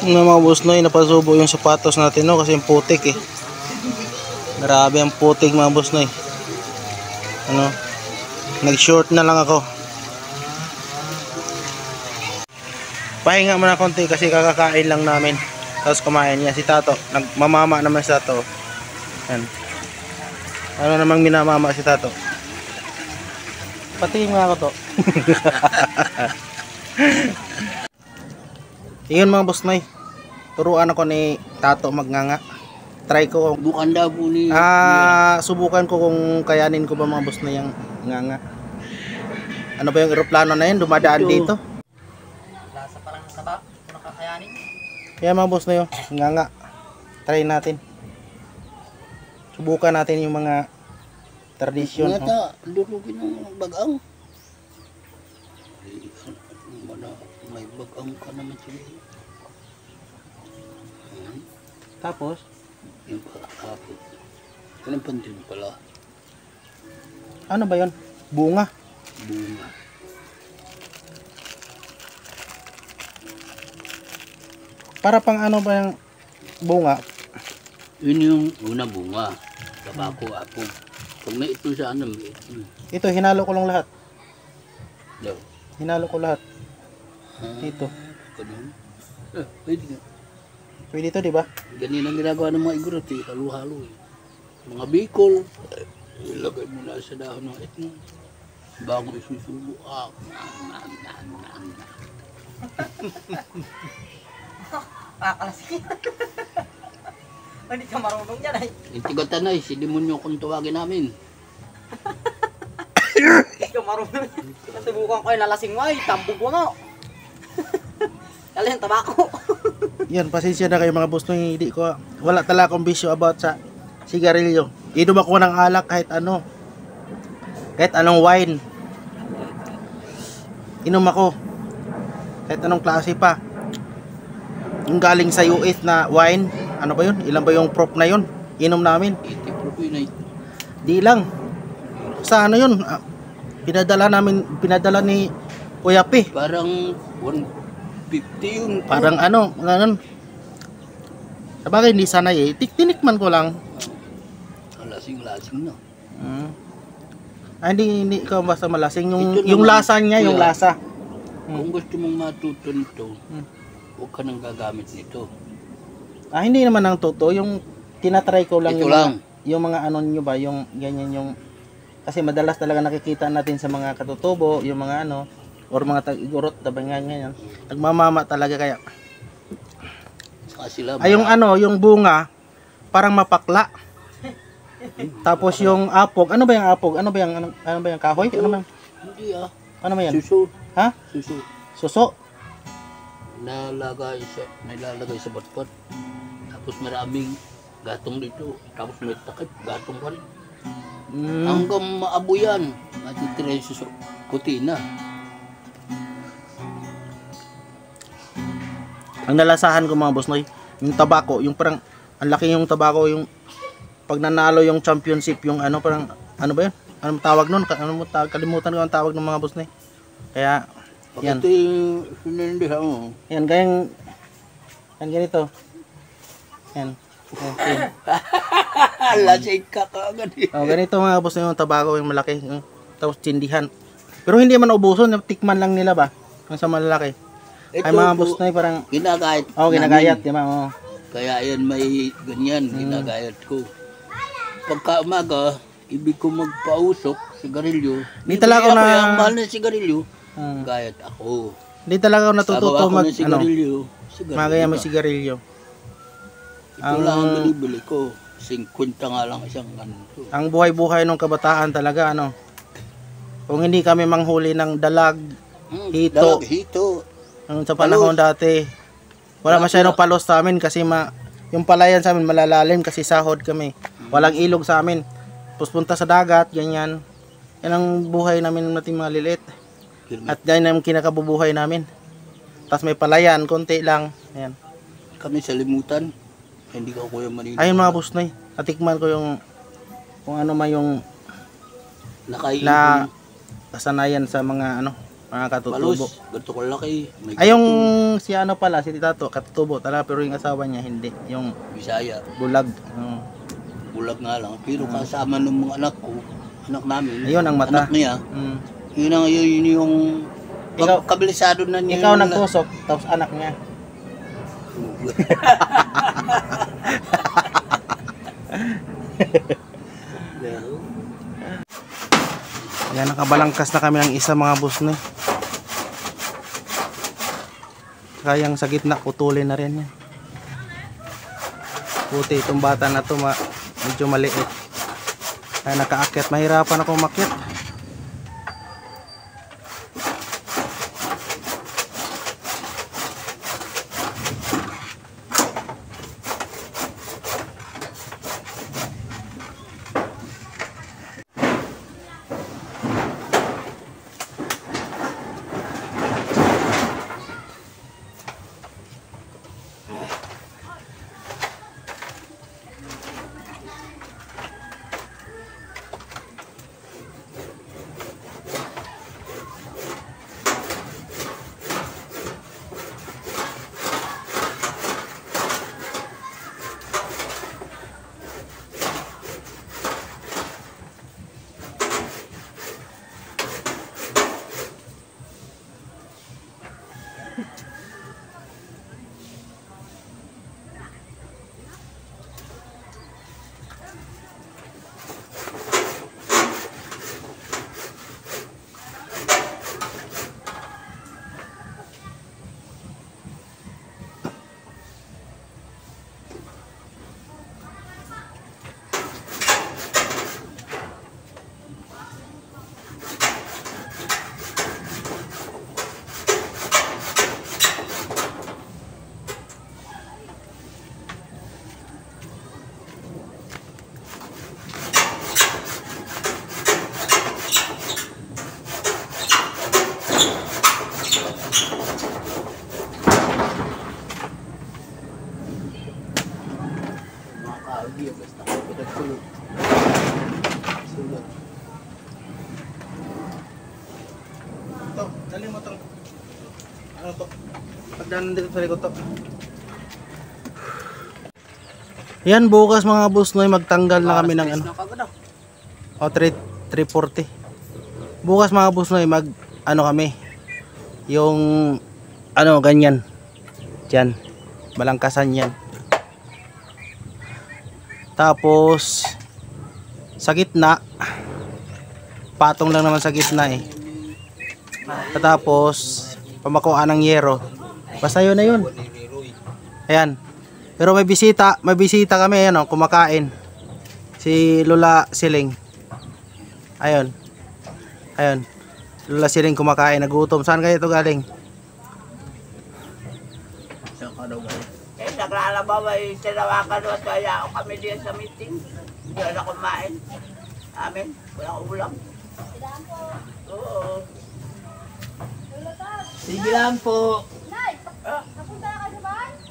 Yung mga boss noy, napasubo yung sapatos natin no kasi yung putik eh. Grabe ang putik mga boss noy. Ano? Nag-short na lang ako. Pahinga muna konti kasi kakakain lang namin. Tapos kumain niya si Tato. Nagmamama naman si Tato. Yan. Ano namang minamama si Tato? Patingin nga ako to. Yun mga boss noy. Turuan ako ni Tato magnganga. Try ko. Bukan daw po ni... Subukan ko kung kayanin ko ba mga boss noy yung nganga. Ano ba yung eroplano na yun? Dumadaan dito. Lasa pa lang ng taba. Kung nakakayanin. Kaya mga boss noy, nganga. Try natin. Subukan natin yung mga tradisyon. Ngata, lurugin ng bagang. May bagang ka naman siya. Tapos? Yung pagkakapit. Anong pantin pala? Ano ba yun? Bunga. Bunga. Para pang ano ba yung bunga? Yun yung una bunga. Tabako ako. Pag may ito sa ano, may ito. Ito, hinalo ko lang lahat. Daw. Hinalo ko lahat. Ito. Ganun. Pwede nga. Pwede ito, di ba? Ganyan ang ginagawa ng mga igorot eh. Halo-halo eh. Mga bicol. Ilagay mo na sa dahon ng ito. Bago isusubo. Kakalasing. Hindi ka marunong yan ay. Yung tigatanay, si demonyo kung tawagin namin. Hindi ka marunong yan. Nasibukan ko yung lalasing mo ay. Tambog mo mo. Kala yung tabako. Yan, pasensya na kayo mga boss noy. Hindi ko, wala talaga akong bisyo about sa sigarilyo. Inom ako ng alak kahit ano. Kahit anong wine. Inom ako. Kahit anong klase pa. Yung galing sa US na wine. Ano ba yun? Ilan ba yung prop na yun? Inom namin. 80 propinay. Di lang. Sa ano yun? Pinadala ni Kuya P. Parang 150 yun. Parang ano, ganun. Sabagay hindi sanay eh. Tinikman ko lang. Lasing-lasing na. Hindi ka basta malasing. Ito Yung naman, lasa niya, yung kuya. lasa. Kung gusto mong matuto nito, huwag ka nang gagamit nito. Hindi naman ang totoo. Yung tinatry ko lang. Ito yung lang. Yung mga ano nyo ba, yung ganyan yung... Kasi madalas talaga nakikita natin sa mga katutubo, yung mga ano, or mga tag-igurot, ganyan. Nagmamama talaga kaya. Saka sila, Yung ano, yung bunga, parang mapakla. Tapos yung apog, ano ba yung apog? Ano ba yung kahoy? Ano ba? Hindi Ano ba yan? Suso. Ha? Suso. Suso? Nalalagay sa batpat. Tapos maraming gatong dito. Tapos may takip, gatong pa rin. Hanggang maabo yan. Matitira yung suso. Puti na. Ang nalasahan ko mga boss noy, yung tabako, yung parang ang laki yung tabako, yung pag nanalo yung championship, yung ano parang ano ba yun? Ano tawag nun? Kalimutan ko ang tawag ng mga boss noy. Kaya yan. Ito yung sinindihan mo. Yan ganito. Yan. Lasing ka kaagad eh. Ganito mga boss noy, yung tabako yung malaki, yung, tapos tindihan. Pero hindi man ubuson, tikman lang nila ba? Yung sa malalaki. Ito Ay mga po, boss noy parang ginagayat. ginagayat, namin. di ba? Kaya yan may ganyan, ginagayat ko. Pagka umaga, ibig ko magpausok, sigarilyo. Di talaga ako na- Yung mahal na sigarilyo, gayat ako. Hindi talaga ako natututo Sabaw ako mag ng sigarilyo, magaya ka. mag sigarilyo. Ito lang ang binibili ko. 50 nga lang isang ganito. Ang buhay-buhay ng kabataan talaga ano. Kung hindi kami manghuli ng dalag, hito, Hito. sa panahon dati, wala masyadong palos sa amin kasi yung palayan sa amin malalalim kasi sahod kami. Walang ilog sa amin. Tapos punta sa dagat, ganyan. Yan ang buhay namin nating mga lilit. At yan ang kinakabubuhay namin. Tapos may palayan, konti lang. Ayan. Kami sa limutan. Hindi ka Kuya Manila. Ayun mga boss noy, natikman ko yung kung ano man yung Nakain na kasanayan sa mga ano Mga Palos, katutubo. ganito kalaki. May Ay, yung si ano pala, si Tato, katutubo talaga, pero yung asawa niya hindi. Yung Bisaya. bulag. Oo. Bulag nga lang. Pero kasama ng mga anak ko, anak namin, Ayun ang mata. anak niya, Mm. yun yung Ikaw- kabilisado na niya. Ikaw nagtusok, tapos anak niya. Yan, nakabalangkas na kami ng isa mga boss na. Kayang sa gitna, putulin na rin yan. Puti, itong bata na to, medyo maliit. Kaya nakaakyat, mahirapan ako umakyat. Ito, dali mo itong ano to, pagdanan dito sa likod to. Yan, bukas mga boss noy, magtanggal na kami ng ano. O 340. Bukas mga boss noy, mag ano kami, yung ano ganyan dyan, balangkasan yan. Tapos sa gitna, patong lang naman sa gitna eh. Tapos pamakuan ng yero. Basta yun na yun. Ayan. Pero may bisita kami, ayan, kumakain. Si Lola Siling. Ayun. Ayun. Lola Siling kumakain, nagutom. Saan kayo ito galing? Eh, naglalaba ba yung tinawakan at kaya ako kami diyan sa meeting. Hindi na kumain. Amin, walang ulam. Oo. Sige lang po.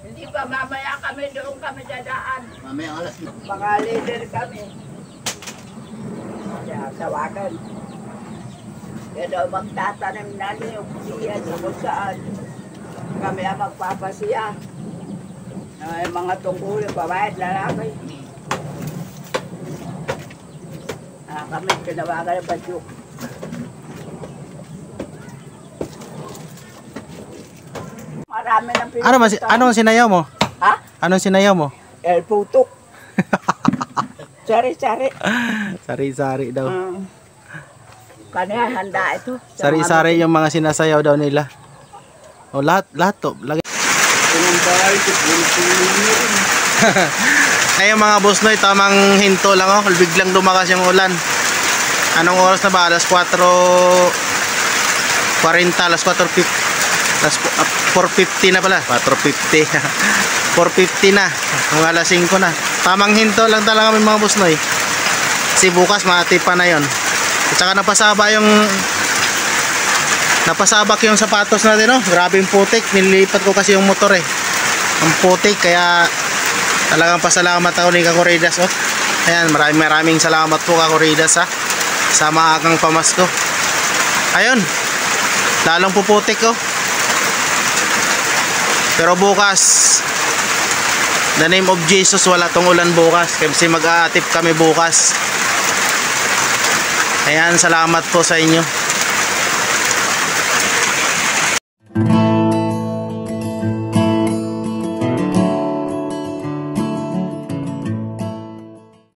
Hindi pa, mamaya kami doon kami dadaan. Mamaya alas na. Mga leader kami. Kaya tawagan. Kaya daw magtatanim na yung siya sa kung saan. Kami ang magpapasiya. Ay, mga tungkulin, babayad lalaki. Kami tinawagan ng badyok. Marami ng pinupunta. Anong sinayaw mo? Ha? Anong sinayaw mo? El putok. Sari-sari. Sari-sari daw. Kanya handa ito. Sa Sari-sari yung mga sinasayaw daw nila. O lahat to. Lagay. Ayun mga boss noy, tamang hinto lang oh. Biglang lumakas yung ulan. Anong oras na ba? Alas 4:40, alas 4:50. Alas 4:50 na pala. 4:50. 4:50 na. Mga alas 5 na. Tamang hinto lang talaga kami mga boss noy. Kasi bukas matipa na yon. At saka napasabak yung sapatos natin, no? Grabe yung putik. Nililipat ko kasi yung motor eh. Ang putik, kaya talagang pasalamat ako ni Kakoridas, oh. Ayan, maraming salamat po Kakoridas, ha, sa maagang pamasko. Ayun, lalong puputik oh. Pero bukas, the name of Jesus, wala tong ulan bukas kasi mag-aatip kami bukas. Ayan, salamat po sa inyo.